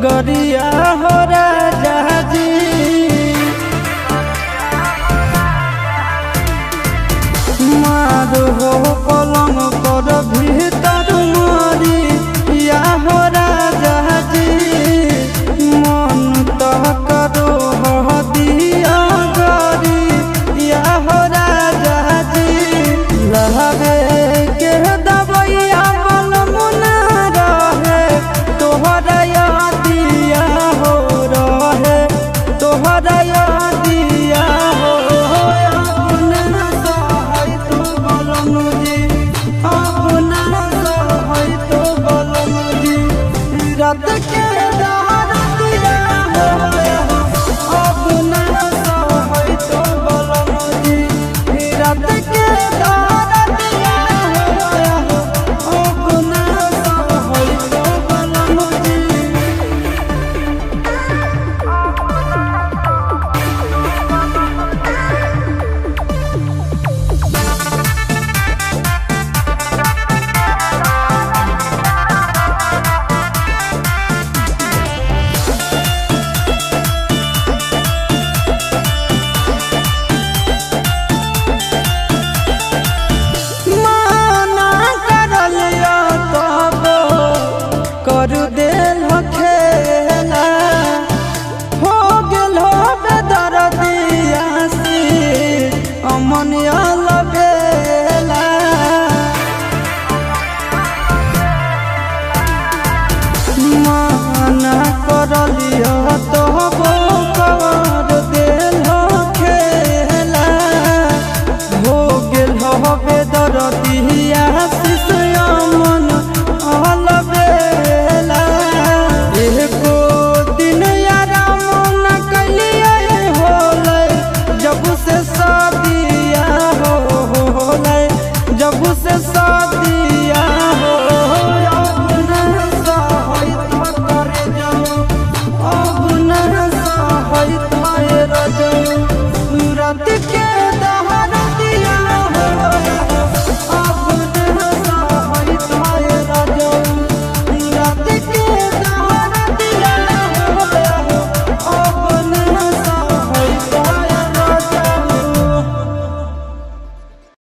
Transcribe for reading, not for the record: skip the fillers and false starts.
गरिया हो राजा जी मारो हो पलंग पर भीतर मारी या हो राजा जी मन तो करो हो दिया गरी या हो राजा जी लहरे के दबैया बल मुना रहे तोहरा यादिया हो रहे तोहरा यादिया हो अपना सहाय तो बल मुझे अपना सहाय तो बल मुझे रात के दिया हो अपना सहाय तो बल मुझे रात के दिया हो अपना सहाय तो बल मुझे। माना कर लिया तब कर देल खेला